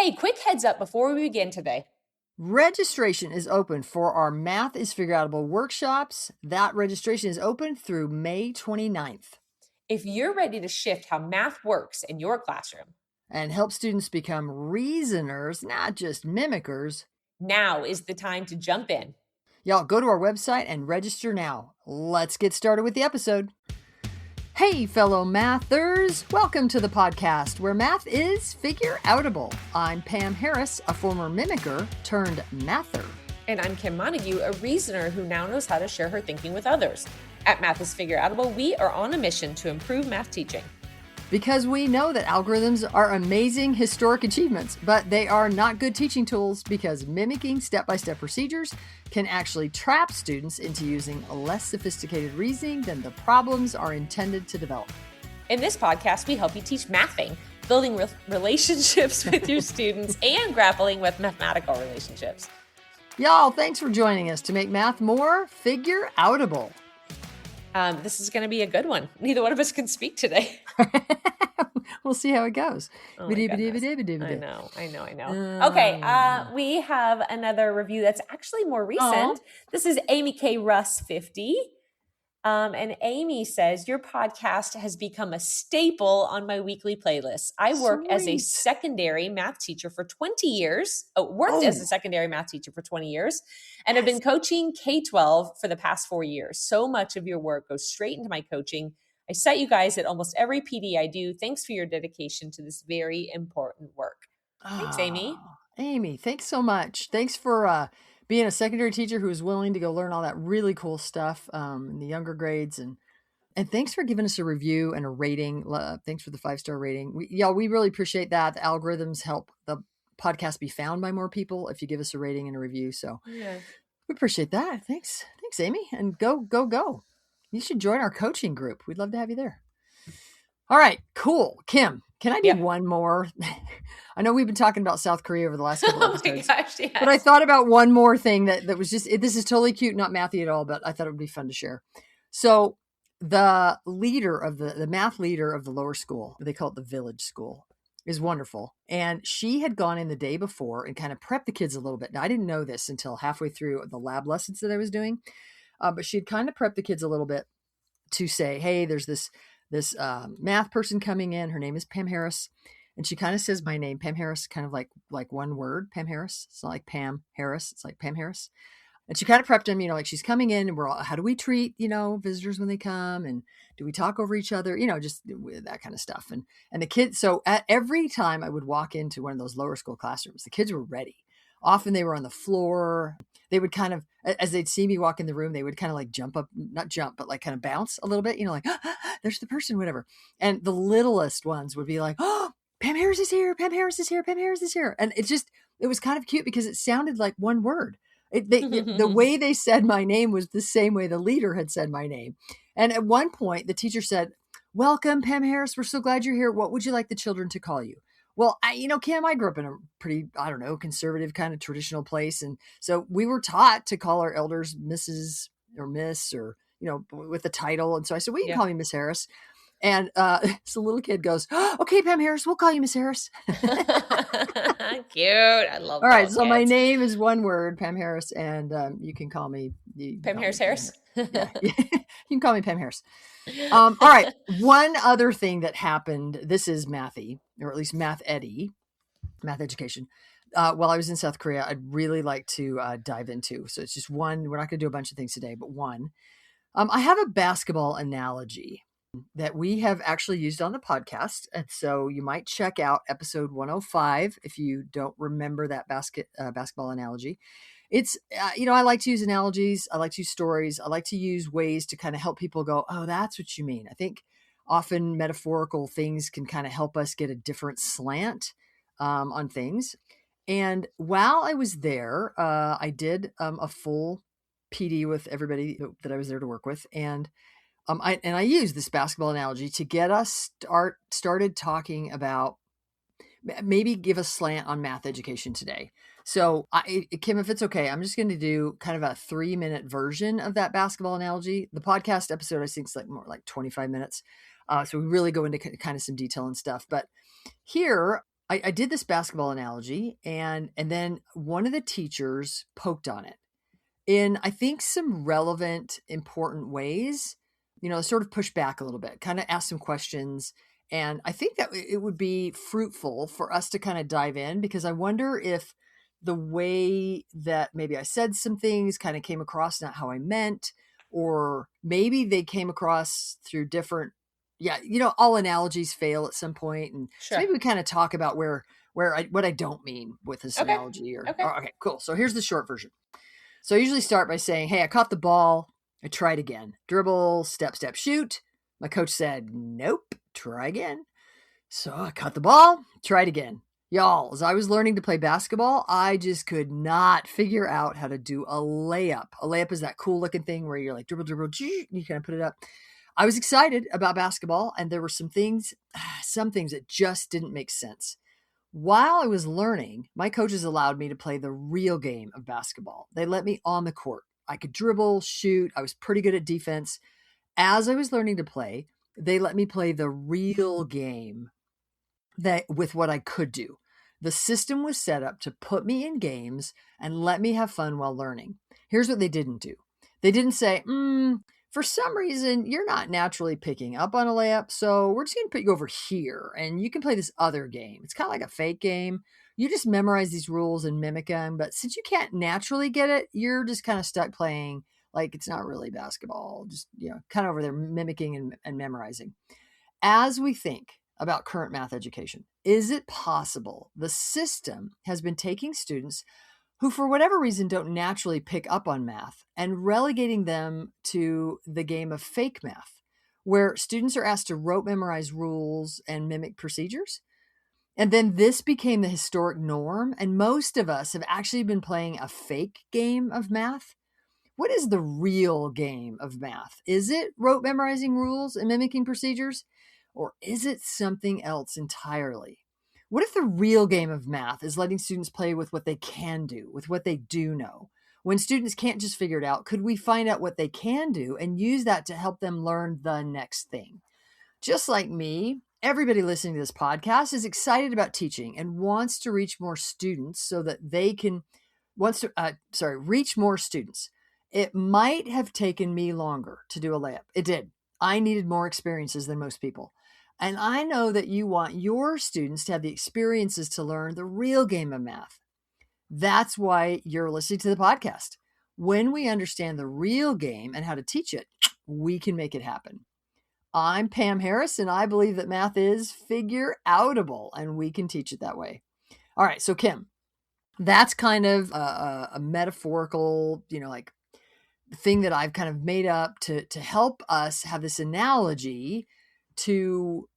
Hey, quick heads up before we begin today. Registration is open for our Math is Figureoutable workshops. That registration is open through May 29th. If you're ready to shift how math works in your classroom and help students become reasoners, not just mimickers, now is the time to jump in. Y'all go to our website and register now. Let's get started with the episode. Hey, fellow mathers, welcome to the podcast where math is figure-outable. I'm Pam Harris, a former mimicker turned mather. And I'm Kim Montague, a reasoner who now knows how to share her thinking with others. At Math is Figure-Outable, we are on a mission to improve math teaching. Because we know that algorithms are amazing historic achievements, but they are not good teaching tools because mimicking step-by-step procedures can actually trap students into using less sophisticated reasoning than the problems are intended to develop. In this podcast, we help you teach mathing, building relationships with your students, and grappling with mathematical relationships. Y'all, thanks for joining us to make math more figure-outable. This is going to be a good one. Neither one of us can speak today. We'll see how it goes. Oh I know. Okay, we have another review that's actually more recent. This is Amy K. Russ 50. And Amy says, your podcast has become a staple on my weekly playlist. I work as a secondary math teacher for 20 years. As a secondary math teacher for 20 years. And I've been coaching K-12 for the past 4 years. So much of your work goes straight into my coaching. I cite you guys at almost every PD I do. Thanks for your dedication to this very important work. Thanks, Amy. Amy, thanks so much. Thanks for being a secondary teacher who is willing to go learn all that really cool stuff in the younger grades. And thanks for giving us a review and a rating. Thanks for the 5-star rating. We really appreciate that. The algorithms help the podcast be found by more people if you give us a rating and a review. So we appreciate that. Thanks, Amy. And go. You should join our coaching group. We'd love to have you there. All right, cool. Kim, can I do one more? I know we've been talking about South Korea over the last couple of episodes. My gosh, yes. But I thought about one more thing that was just, this is totally cute, not mathy at all, but I thought it would be fun to share. So the leader of the math leader of the lower school, they call it the village school, is wonderful. And she had gone in the day before and kind of prepped the kids a little bit. Now, I didn't know this until halfway through the lab lessons that I was doing. But she had kind of prepped the kids a little bit to say, hey, there's this math person coming in. Her name is Pam Harris. And she kind of says my name, Pam Harris, kind of like one word, Pam Harris. It's not like Pam Harris. It's like Pam Harris. And she kind of prepped him, like she's coming in and we're all, how do we treat, visitors when they come? And do we talk over each other? Just that kind of stuff. And the kids, so at every time I would walk into one of those lower school classrooms, the kids were ready. Often they were on the floor. They would kind of, as they'd see me walk in the room, they would kind of like jump up, not jump, but like kind of bounce a little bit, like, there's the person, whatever. And the littlest ones would be like, oh, Pam Harris is here. Pam Harris is here. Pam Harris is here. And it was kind of cute because it sounded like one word. The way they said my name was the same way the leader had said my name. And at one point, the teacher said, welcome, Pam Harris. We're so glad you're here. What would you like the children to call you? Well, Kim, I grew up in a pretty, conservative kind of traditional place. And so we were taught to call our elders Mrs. or Miss or, with the title. And so I said, well, you can call me Miss Harris. And so little kid goes, oh, okay, Pam Harris, we'll call you Miss Harris. Cute. I love that. All right. So my name is one word, Pam Harris. And you can call me Pam Harris. Yeah. You can call me Pam Harris. All right. One other thing that happened, this is mathy, or at least math education. While I was in South Korea, I'd really like to dive into. So it's just one, we're not going to do a bunch of things today, but one. I have a basketball analogy that we have actually used on the podcast. And so you might check out episode 105 if you don't remember that basketball analogy. It's, I like to use analogies. I like to use stories. I like to use ways to kind of help people go, oh, that's what you mean. I think often metaphorical things can kind of help us get a different slant on things. And while I was there, I did a full PD with everybody that I was there to work with. And I used this basketball analogy to get us started talking about, maybe give a slant on math education today. So Kim, if it's okay, I'm just going to do kind of a 3-minute version of that basketball analogy. The podcast episode, I think, is more like 25 minutes. So we really go into kind of some detail and stuff. But here, I did this basketball analogy, and then one of the teachers poked on it in, I think, some relevant, important ways, sort of push back a little bit, kind of ask some questions. And I think that it would be fruitful for us to kind of dive in, because I wonder if the way that maybe I said some things kind of came across not how I meant, or maybe they came across through different, all analogies fail at some point. And so Sure. maybe we kind of talk about what I don't mean with this Okay. analogy. Okay. Okay, cool. So here's the short version. So I usually start by saying, hey, I caught the ball. I tried again. Dribble, step, step, shoot. My coach said, nope, try again. So I caught the ball, tried again. Y'all, as I was learning to play basketball, I just could not figure out how to do a layup. A layup is that cool looking thing where you're like dribble, dribble, you kind of put it up. I was excited about basketball, and there were some things that just didn't make sense. While I was learning, my coaches allowed me to play the real game of basketball. They let me on the court. I could dribble, shoot. I was pretty good at defense. As I was learning to play, they let me play the real game with what I could do. The system was set up to put me in games and let me have fun while learning. Here's what they didn't do. They didn't say, for some reason, you're not naturally picking up on a layup, so we're just going to put you over here, and you can play this other game. It's kind of like a fake game. You just memorize these rules and mimic them, but since you can't naturally get it, you're just kind of stuck playing like it's not really basketball, just kind of over there mimicking and memorizing. As we think about current math education, is it possible the system has been taking students who, for whatever reason, don't naturally pick up on math and relegating them to the game of fake math, where students are asked to rote memorize rules and mimic procedures? And then this became the historic norm, and most of us have actually been playing a fake game of math. What is the real game of math? Is it rote memorizing rules and mimicking procedures? Or is it something else entirely? What if the real game of math is letting students play with what they can do, with what they do know? When students can't just figure it out, could we find out what they can do and use that to help them learn the next thing? Just like me, everybody listening to this podcast is excited about teaching and wants to reach more students so that they can reach more students. It might have taken me longer to do a layup. It did. I needed more experiences than most people. And I know that you want your students to have the experiences to learn the real game of math. That's why you're listening to the podcast. When we understand the real game and how to teach it, we can make it happen. I'm Pam Harris, and I believe that math is figure-outable, and we can teach it that way. All right, so Kim, that's kind of a metaphorical, like thing that I've kind of made up to help us have this analogy to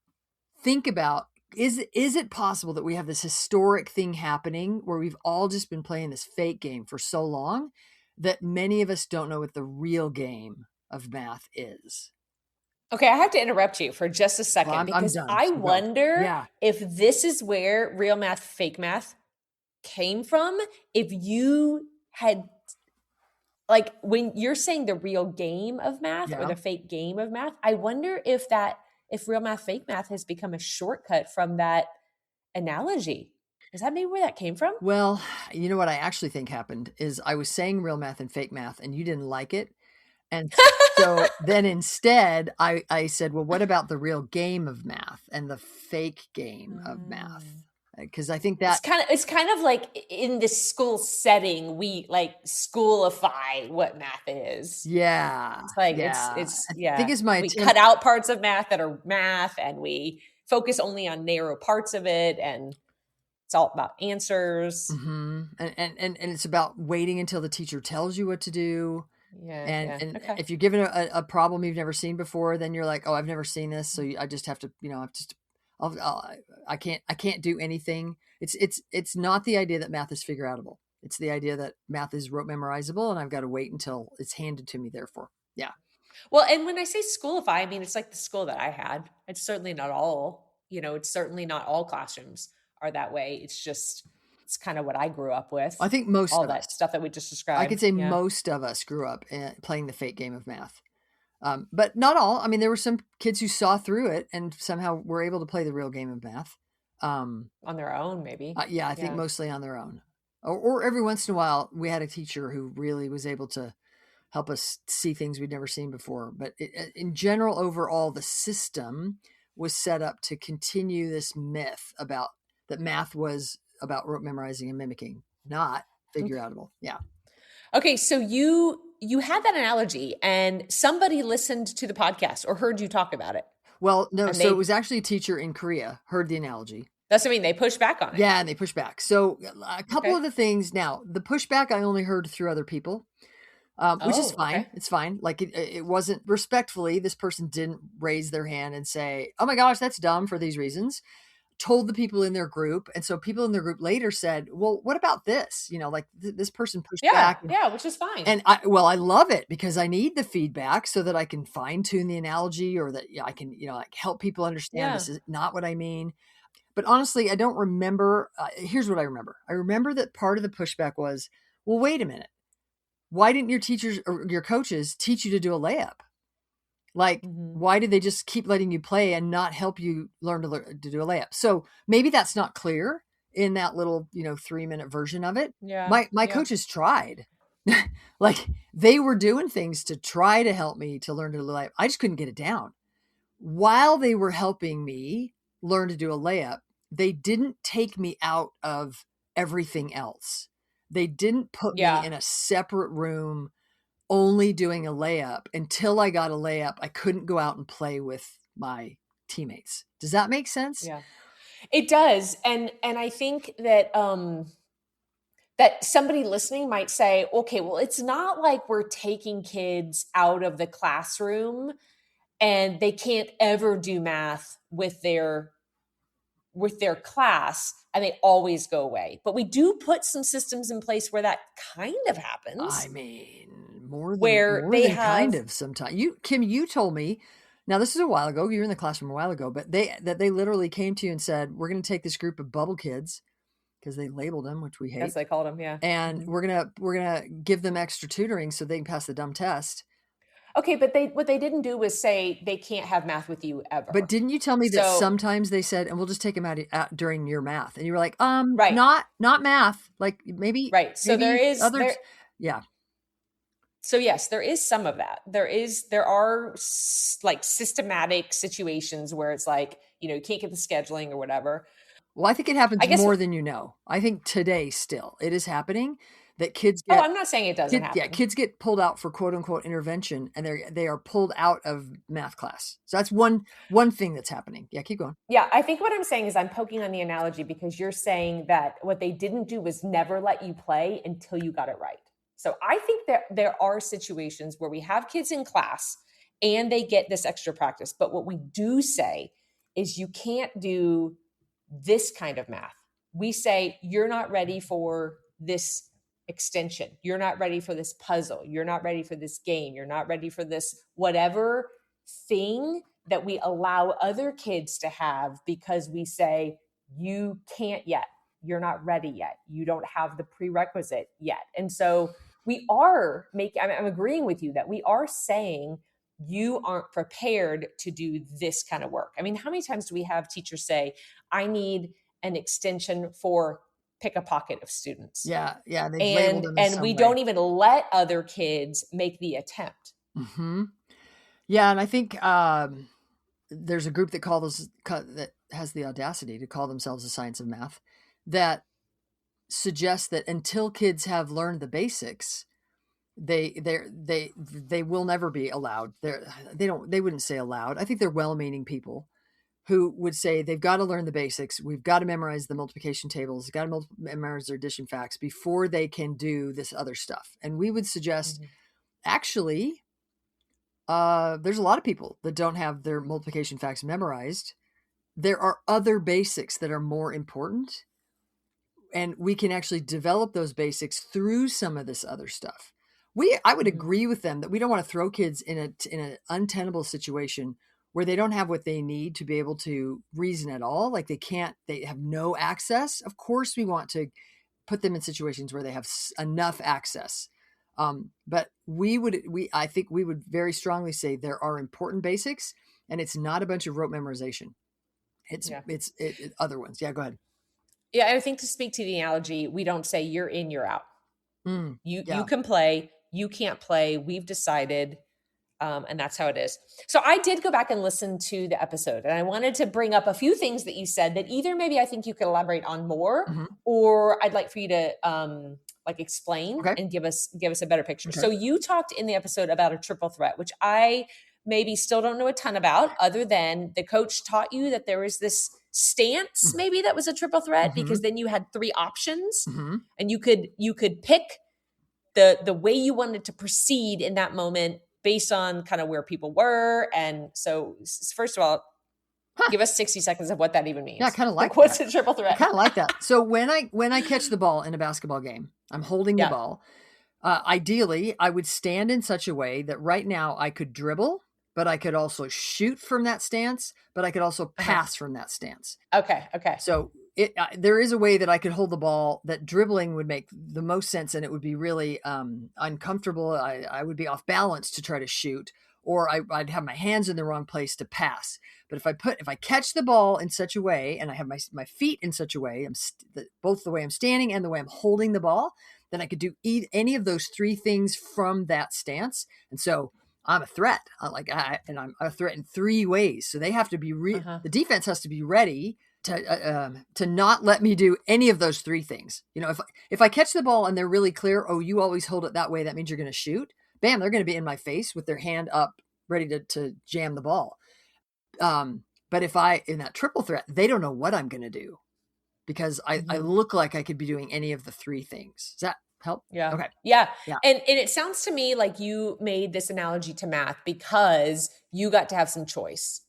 think about, is it possible that we have this historic thing happening where we've all just been playing this fake game for so long that many of us don't know what the real game of math is? Okay, I have to interrupt you for just a second, because I'm done. I wonder Yeah. if this is where real math, fake math came from. If you had, like, when you're saying the real game of math or Yeah. the fake game of math, I wonder if real math, fake math has become a shortcut from that analogy. Is that maybe where that came from? Well, you know what I actually think happened is I was saying real math and fake math, and you didn't like it. And so then instead I said, well, what about the real game of math and the fake game of math? Because I think that it's kind of like in the school setting, we like schoolify what math is. Yeah. It's like Yeah. it's I think it's my we attempt. cut out parts of math that are math, and we focus only on narrow parts of it, and it's all about answers. Mm-hmm. And it's about waiting until the teacher tells you what to do. And Okay. if you're given a problem you've never seen before, then you're like, oh, I've never seen this, so I just have to, I can't do anything. It's not the idea that math is figure outable. It's the idea that math is rote memorizable, and I've got to wait until it's handed to me. Therefore, yeah. Well, and when I say schoolify, I mean it's like the school that I had. It's certainly not all. It's certainly not all classrooms are that way. It's kind of what I grew up with. I think most all of that us, stuff that we just described. I could say most of us grew up playing the fake game of math. But not all. I mean, there were some kids who saw through it and somehow were able to play the real game of math. On their own, maybe. Yeah, I think mostly on their own. Or every once in a while, we had a teacher who really was able to help us see things we'd never seen before. But in general, overall, the system was set up to continue this myth about that math was about rote memorizing and mimicking, not figure outable. Yeah. Okay, so you had that analogy, and somebody listened to the podcast or heard you talk about it. Well, no, so it was actually a teacher in Korea heard the analogy. That's what I mean. They pushed back on it. Yeah, and they pushed back. So a couple of the things. Now, the pushback I only heard through other people. Which is fine. Okay. It's fine. Like it wasn't respectfully. This person didn't raise their hand and say, "Oh my gosh, that's dumb for these reasons." Told the people in their group, and so people in their group later said, "Well, what about this?" You know, like this person pushed back. Yeah, which is fine. And I love it because I need the feedback so that I can fine tune the analogy, or that I can like help people understand this is not what I mean. But honestly, I don't remember. Here's what I remember. I remember that part of the pushback was, "Well, wait a minute. Why didn't your teachers or your coaches teach you to do a layup? Like, why did they just keep letting you play and not help you learn to do a layup?" So maybe that's not clear in that little, 3-minute version of it. Yeah. My coaches tried. Like they were doing things to try to help me to learn to do a layup. I just couldn't get it down. While they were helping me learn to do a layup, they didn't take me out of everything else. They didn't put me in a separate room only doing a layup. Until I got a layup, I couldn't go out and play with my teammates. Does that make sense? Yeah, it does. And I think that that somebody listening might say, okay, well, it's not like we're taking kids out of the classroom and they can't ever do math with their class and they always go away. But we do put some systems in place where that kind of happens. I mean, more than kind of sometimes. Kim, you told me, now this is a while ago, you were in the classroom a while ago, but they literally came to you and said, "We're going to take this group of bubble kids," because they labeled them, which we hate. That's what they called them, yeah. And we're gonna give them extra tutoring so they can pass the dumb test. Okay, but what they didn't do was say they can't have math with you ever. But didn't you tell me that sometimes they said, "And we'll just take them out during your math," and you were like, right. not math, like maybe right." So maybe there is others, yeah. So yes, there is some of that. There are like systematic situations where it's like, you can't get the scheduling or whatever. Well, I think it happens more than you know. I think today still it is happening that kids get. Oh, I'm not saying it doesn't happen. Yeah, kids get pulled out for quote unquote intervention, and they are pulled out of math class. So that's one thing that's happening. Yeah, keep going. Yeah, I think what I'm saying is I'm poking on the analogy because you're saying that what they didn't do was never let you play until you got it right. So I think that there are situations where we have kids in class and they get this extra practice. But what we do say is you can't do this kind of math. We say, you're not ready for this extension. You're not ready for this puzzle. You're not ready for this game. You're not ready for this whatever thing that we allow other kids to have because we say, you can't yet. You're not ready yet. You don't have the prerequisite yet. And so we are I'm agreeing with you that we are saying you aren't prepared to do this kind of work. I mean, how many times do we have teachers say, I need an extension for pick a pocket of students? Yeah. They've labeled them and we don't even let other kids make the attempt. Mm-hmm. Yeah. And I think there's a group that has the audacity to call themselves the science of math that suggests that until kids have learned the basics, they will never be allowed. They wouldn't say allowed. I think they're well-meaning people who would say they've got to learn the basics. We've got to memorize the multiplication tables, got to memorize their addition facts before they can do this other stuff. And we would suggest, actually, there's a lot of people that don't have their multiplication facts memorized. There are other basics that are more important, and we can actually develop those basics through some of this other stuff. I would agree with them that we don't want to throw kids in an untenable situation where they don't have what they need to be able to reason at all. Like they have no access. Of course, we want to put them in situations where they have enough access. But I think we would very strongly say there are important basics, and it's not a bunch of rote memorization. It's other ones. Yeah, go ahead. Yeah, I think to speak to the analogy, we don't say you're in, you're out. You can play, you can't play. We've decided, and that's how it is. So I did go back and listen to the episode, and I wanted to bring up a few things that you said that either maybe I think you could elaborate on more, or I'd like for you to like explain and give us a better picture. So you talked in the episode about a triple threat, which I maybe still don't know a ton about, other than the coach taught you that there was this stance maybe that was a triple threat, because then you had 3 options and you could pick the way you wanted to proceed in that moment based on kind of where people were. And so first of all, give us 60 seconds of what that even means. Yeah, I kind of like what's a triple threat? I kind of like that. So when I catch the ball in a basketball game, I'm holding the ball. Ideally, I would stand in such a way that right now I could dribble, but I could also shoot from that stance, but I could also pass from that stance. Okay. So there is a way that I could hold the ball that dribbling would make the most sense, and it would be really uncomfortable. I would be off balance to try to shoot, or I'd have my hands in the wrong place to pass. But if I catch the ball in such a way, and I have my feet in such a way, both the way I'm standing and the way I'm holding the ball, then I could do any of those 3 things from that stance. And so I'm a threat. I'm a threat in 3 ways. So they have to be the defense has to be ready to not let me do any of those 3 things. You know, if I catch the ball and they're really clear, oh, you always hold it that way, that means you're going to shoot. Bam, they're going to be in my face with their hand up, ready to jam the ball. But if in that triple threat, they don't know what I'm going to do, because I look like I could be doing any of the 3 things. Does that help? Yeah. Okay. Yeah. And it sounds to me like you made this analogy to math because you got to have some choice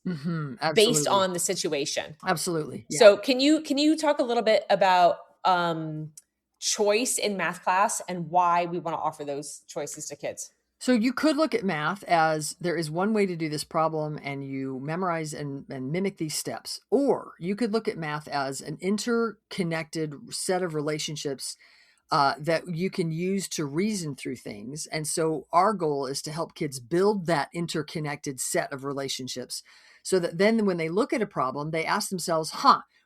based on the situation. Absolutely. Yeah. So can you talk a little bit about choice in math class and why we want to offer those choices to kids? So you could look at math as there is one way to do this problem, and you memorize and mimic these steps. Or you could look at math as an interconnected set of relationships that you can use to reason through things. And so our goal is to help kids build that interconnected set of relationships, so that then when they look at a problem, they ask themselves,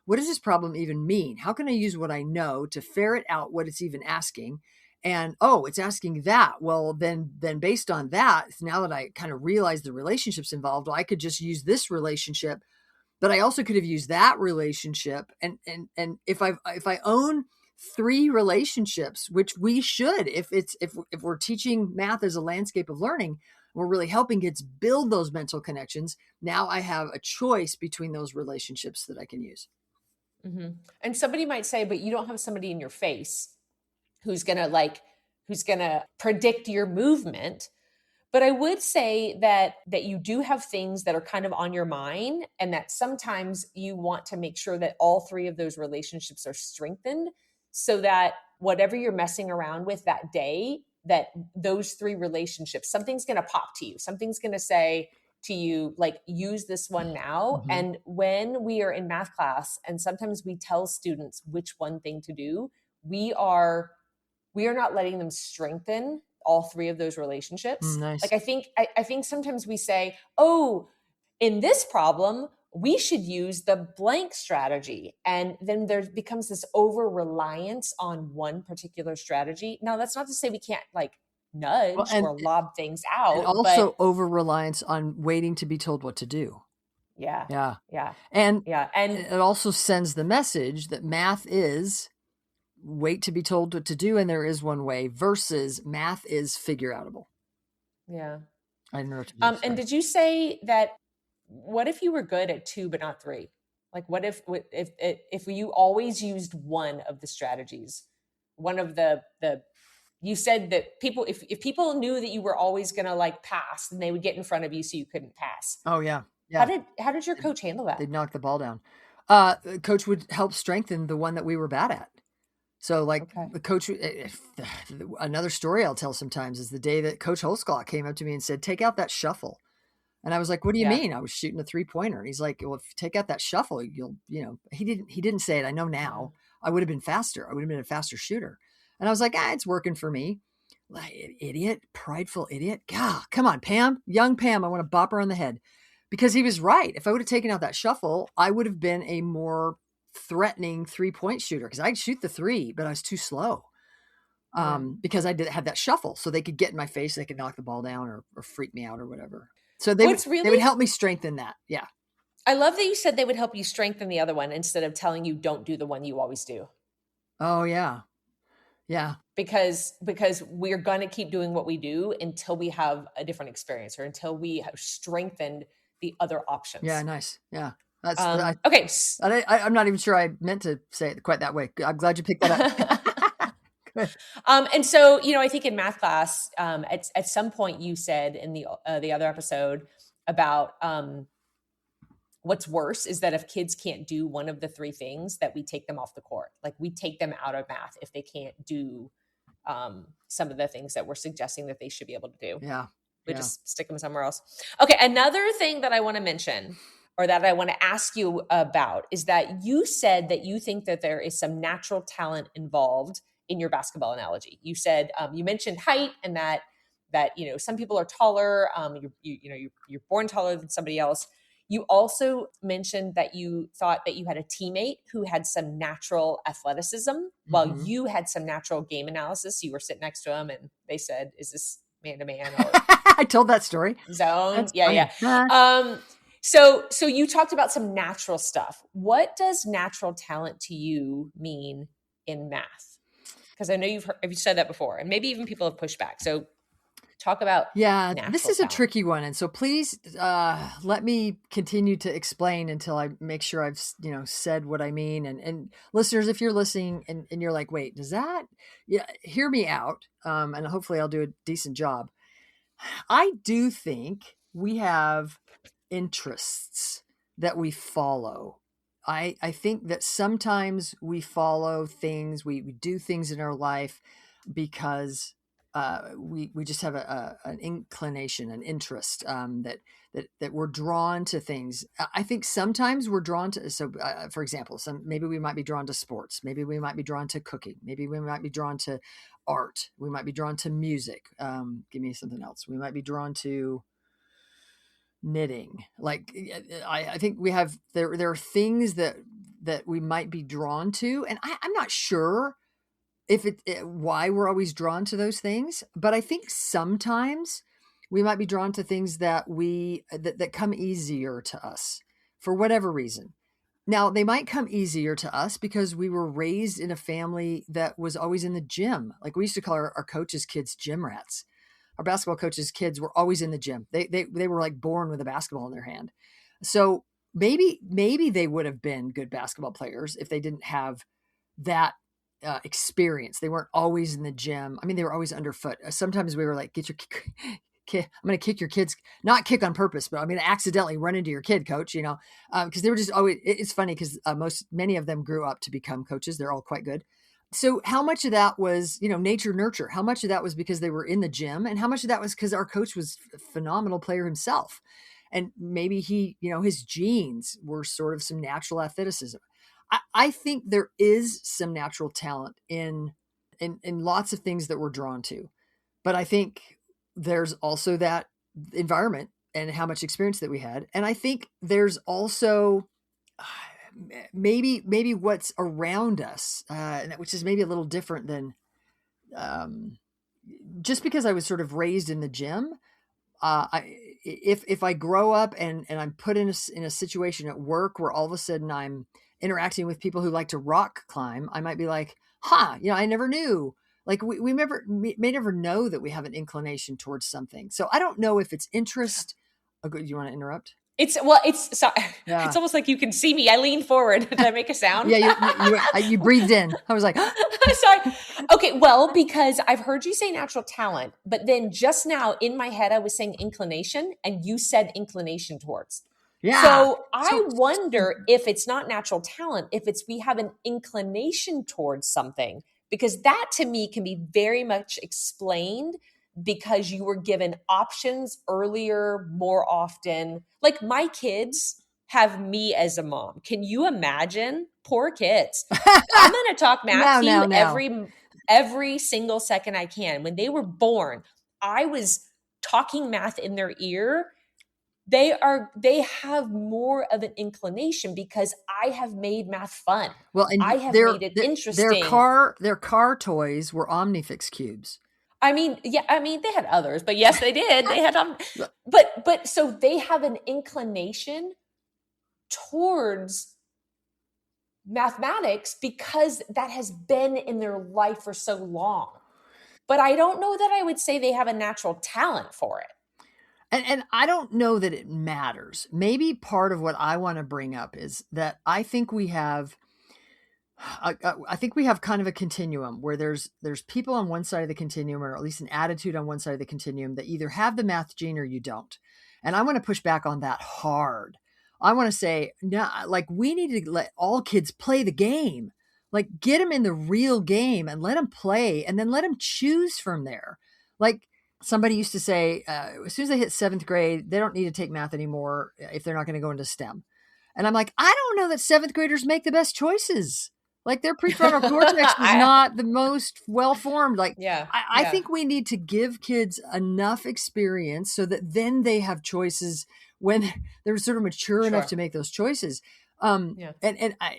what does this problem even mean? How can I use what I know to ferret out what it's even asking? And, it's asking that. Well, then based on that, now that I kind of realize the relationships involved, I could just use this relationship, but I also could have used that relationship. And if I own 3 relationships, which we should, if we're teaching math as a landscape of learning, we're really helping kids build those mental connections. Now I have a choice between those relationships that I can use. And somebody might say, but you don't have somebody in your face who's gonna predict your movement. But I would say that you do have things that are kind of on your mind, and that sometimes you want to make sure that all 3 of those relationships are strengthened, so that whatever you're messing around with that day, that those 3 relationships, something's going to pop to you. Something's going to say to you, like, use this one now. And when we are in math class, and sometimes we tell students which one thing to do, we are not letting them strengthen all 3 of those relationships. Nice. Like, I think sometimes we say, in this problem, we should use the blank strategy. And then there becomes this over-reliance on one particular strategy. Now, that's not to say we can't nudge or lob things out. And also over-reliance on waiting to be told what to do. Yeah. And it also sends the message that math is wait to be told what to do, and there is one way, versus math is figure outable. Yeah. I don't know what to do. And did you say that, what if you were good at 2 but not 3? Like, what if you always used one of the strategies, one of the you said that people, if people knew that you were always going to pass, then they would get in front of you so you couldn't pass. Oh yeah. How did your coach handle that? They'd knock the ball down. Coach would help strengthen the one that we were bad at. So the coach, another story I'll tell sometimes is the day that Coach Holsclaw came up to me and said, take out that shuffle. And I was like, what do you mean? I was shooting a 3-pointer. And he's like, well, if you take out that shuffle, he didn't say it. I know now. I would have been faster. I would have been a faster shooter. And I was like, it's working for me. Idiot, prideful idiot. God, come on, Pam, young Pam. I want to bop her on the head, because he was right. If I would have taken out that shuffle, I would have been a more threatening 3-point shooter because I'd shoot the three, but I was too slow. Because I had that shuffle, so they could get in my face, they could knock the ball down or freak me out or whatever. So they would help me strengthen that. Yeah. I love that you said they would help you strengthen the other one instead of telling you don't do the one you always do. Oh yeah. Yeah. Because we're going to keep doing what we do until we have a different experience or until we have strengthened the other options. Yeah. Nice. Yeah. That's okay. I'm not even sure I meant to say it quite that way. I'm glad you picked that up. And so, I think in math class, at some point you said in the other episode about what's worse is that if kids can't do one of the three things, that we take them off the court. Like we take them out of math if they can't do some of the things that we're suggesting that they should be able to do. Yeah. We just stick them somewhere else. Okay. Another thing that I want to mention or that I want to ask you about is that you said that you think that there is some natural talent involved in your basketball analogy. You said, you mentioned height and that some people are taller. You're born taller than somebody else. You also mentioned that you thought that you had a teammate who had some natural athleticism while you had some natural game analysis. You were sitting next to him and they said, is this man-to-man or I told that story. Zone? That's yeah. funny. So you talked about some natural stuff. What does natural talent to you mean in math? Because I know you've said that before, and maybe even people have pushed back. So talk about this is talent. A tricky one, and so please let me continue to explain until I make sure I've said what I mean. And listeners, if you're listening and you're like, wait, does that? Yeah, hear me out, and hopefully I'll do a decent job. I do think we have interests that we follow. I think that sometimes we follow things, we do things in our life because we just have an inclination, an interest that we're drawn to things. I think sometimes we're drawn to, for example, maybe we might be drawn to sports. Maybe we might be drawn to cooking. Maybe we might be drawn to art. We might be drawn to music. Give me something else. We might be drawn to knitting. Like I think we have there are things that we might be drawn to, and I'm not sure if why we're always drawn to those things, but I think sometimes we might be drawn to things that that come easier to us for whatever reason. Now, they might come easier to us because we were raised in a family that was always in the gym. Like we used to call our coaches' kids gym rats. Our basketball coaches' kids were always in the gym. They were like born with a basketball in their hand. So maybe they would have been good basketball players if they didn't have that experience. They weren't always in the gym. I mean, they were always underfoot. Sometimes we were like, get your kid. I'm going to kick your kids, not kick on purpose, but I'm going to accidentally run into your kid, coach, because they were just always, it's funny because many of them grew up to become coaches. They're all quite good. So how much of that was, nature nurture? How much of that was because they were in the gym? And how much of that was because our coach was a phenomenal player himself? And maybe he, his genes were sort of some natural athleticism. I think there is some natural talent in lots of things that we're drawn to. But I think there's also that environment and how much experience that we had. And I think there's also maybe what's around us, which is maybe a little different than just because I was sort of raised in the gym. If I grow up and I'm put in a situation at work where all of a sudden I'm interacting with people who like to rock climb, I might be like, I never knew. Like we may never know that we have an inclination towards something. So I don't know if it's interest. Oh, good. You want to interrupt? It's almost like you can see me. I lean forward. Did I make a sound? Yeah, you breathed in. I was like, sorry. Okay, well, because I've heard you say natural talent, but then just now in my head, I was saying inclination and you said inclination towards. Yeah. So I wonder if it's not natural talent, if we have an inclination towards something, because that to me can be very much explained because you were given options earlier, more often. Like my kids have me as a mom. Can you imagine? Poor kids. I'm going to talk math to you every single second I can. When they were born, I was talking math in their ear they have more of an inclination because I have made math fun. Well, and I have made it interesting. Their car toys were Omnifix cubes. I mean, yeah, I mean, they had others, but yes, they did. They had but so they have an inclination towards mathematics because that has been in their life for so long. But I don't know that I would say they have a natural talent for it. And I don't know that it matters. Maybe part of what I want to bring up is that I think we have kind of a continuum where there's people on one side of the continuum, or at least an attitude on one side of the continuum, that either have the math gene or you don't. And I want to push back on that hard. I want to say, no, like, we need to let all kids play the game. Like, get them in the real game and let them play, and then let them choose from there. Like, somebody used to say, as soon as they hit 7th grade, they don't need to take math anymore if they're not going to go into STEM. And I'm like, I don't know that 7th graders make the best choices. Like, their prefrontal cortex is not the most well-formed. Like, I think we need to give kids enough experience so that then they have choices when they're sort of mature enough to make those choices. And I,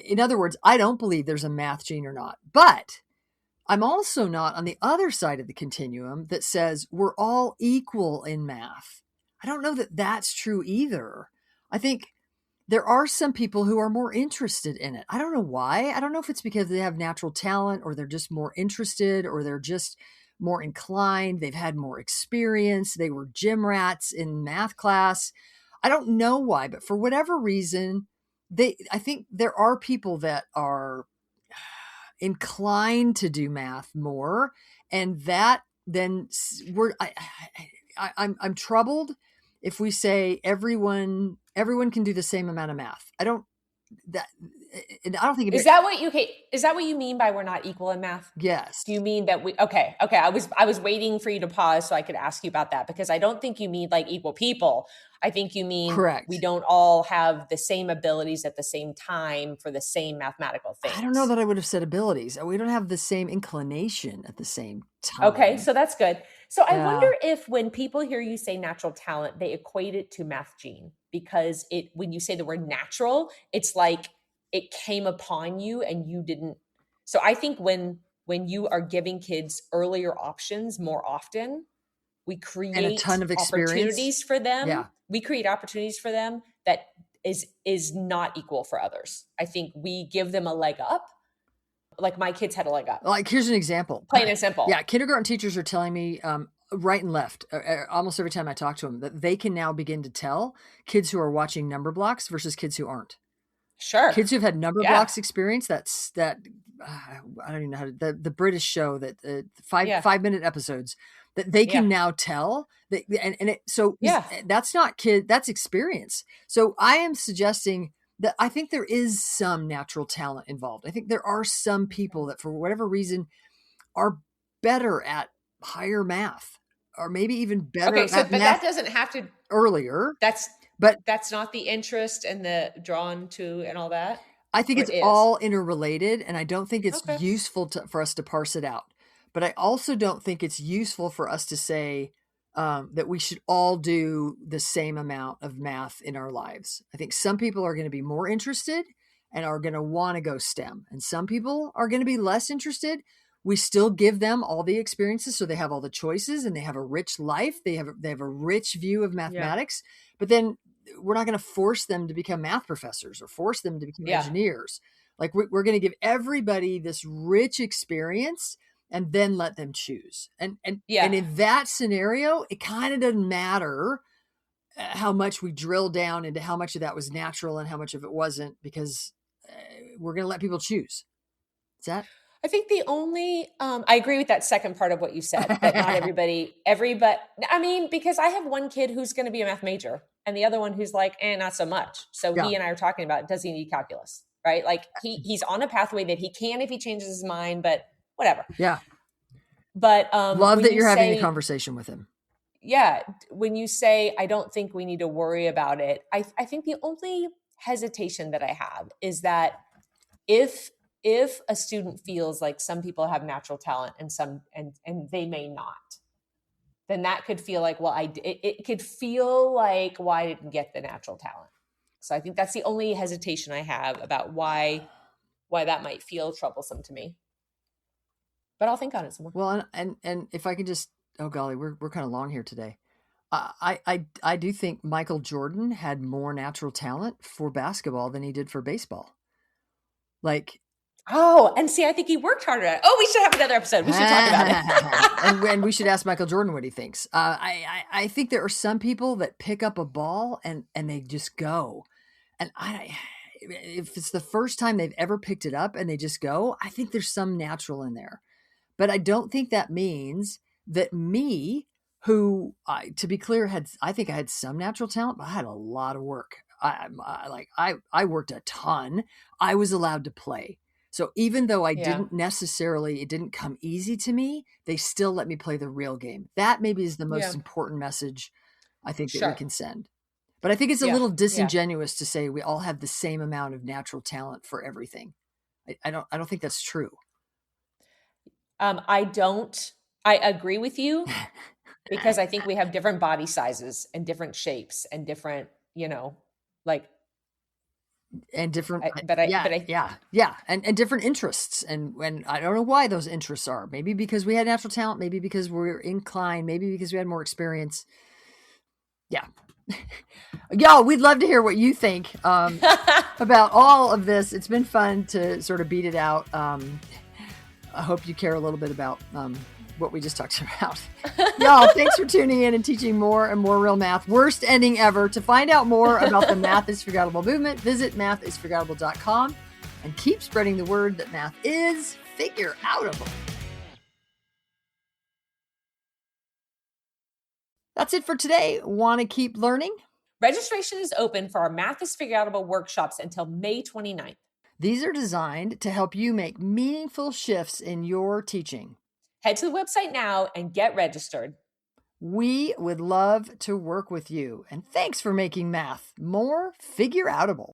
in other words, I don't believe there's a math gene or not, but I'm also not on the other side of the continuum that says we're all equal in math. I don't know that that's true either. I think there are some people who are more interested in it. I don't know why. I don't know if it's because they have natural talent, or they're just more interested, or they're just more inclined. They've had more experience. They were gym rats in math class. I don't know why, but for whatever reason, I think there are people that are inclined to do math more, and that then I'm troubled if we say everyone can do the same amount of math. I don't think is that what you mean by we're not equal in math? Yes. Do you mean that okay. I was waiting for you to pause so I could ask you about that, because I don't think you mean like equal people. I think you mean correct. We don't all have the same abilities at the same time for the same mathematical things. I don't know that I would have said abilities. We don't have the same inclination at the same time. Okay, so that's good. So I wonder if when people hear you say natural talent, they equate it to math gene, because when you say the word natural, it's like it came upon you and you didn't. So I think when you are giving kids earlier options more often, we create a ton of opportunities for them. Yeah. We create opportunities for them that is not equal for others. I think we give them a leg up. Like, my kids had a leg up. Like, here's an example. Plain and simple. Yeah. Kindergarten teachers are telling me right and left almost every time I talk to them that they can now begin to tell kids who are watching number blocks versus kids who aren't. Sure. Kids who've had number blocks experience, I don't even know how to, the British show that 5-minute episodes, that they can now tell that, that's not that's experience. So I am suggesting that I think there is some natural talent involved. I think there are some people that, for whatever reason, are better at higher math, or maybe even better at math. But that doesn't have to earlier. But that's not the interest and the drawn to and all that. I think it's all interrelated, and I don't think it's useful for us to parse it out. But I also don't think it's useful for us to say that we should all do the same amount of math in our lives. I think some people are going to be more interested and are going to want to go STEM, and some people are going to be less interested. We still give them all the experiences, so they have all the choices, and they have a rich life. They have a rich view of mathematics. But then we're not going to force them to become math professors or force them to become engineers. Like, we're going to give everybody this rich experience and then let them choose. And in that scenario, it kind of doesn't matter how much we drill down into how much of that was natural and how much of it wasn't, because we're going to let people choose. Is that? I think the only, I agree with that second part of what you said, that not everybody, I mean, because I have one kid who's going to be a math major and the other one who's like, not so much. So he and I are talking about, does he need calculus? Right? Like, he's on a pathway that he can if he changes his mind, but whatever. Yeah. But love that you're having a conversation with him. Yeah. When you say, I don't think we need to worry about it, I think the only hesitation that I have is that if a student feels like some people have natural talent and some and they may not, then that could feel like, well, it could feel like why I didn't get the natural talent. So I think that's the only hesitation I have about why that might feel troublesome to me. But I'll think on it some more. Well, and if I can just, oh golly, we're kind of long here today. I do think Michael Jordan had more natural talent for basketball than he did for baseball. Like, oh, and see, I think he worked harder at it. Oh, we should have another episode. We should talk about it. and we should ask Michael Jordan what he thinks. I think there are some people that pick up a ball and they just go. And if it's the first time they've ever picked it up and they just go, I think there's some natural in there. But I don't think that means that me, who, to be clear, I think I had some natural talent, but I had a lot of work. I worked a ton. I was allowed to play. So even though I didn't necessarily, it didn't come easy to me, they still let me play the real game. That maybe is the most important message I think that we can send. But I think it's a little disingenuous to say we all have the same amount of natural talent for everything. I don't think that's true. I agree with you because I think we have different body sizes and different shapes and different, and different, and different interests. And I don't know why those interests are. Maybe because we had natural talent, maybe because we're inclined, maybe because we had more experience. Yeah. Y'all, we'd love to hear what you think about all of this. It's been fun to sort of beat it out. I hope you care a little bit about what we just talked about. Y'all, thanks for tuning in and teaching more and more real math. Worst ending ever. To find out more about the Math is Forgettable movement, visit mathisforgettable.com and keep spreading the word that math is figure-outable. That's it for today. Want to keep learning? Registration is open for our Math is Figure-Outable workshops until May 29th. These are designed to help you make meaningful shifts in your teaching. Head to the website now and get registered. We would love to work with you. And thanks for making math more figure-outable.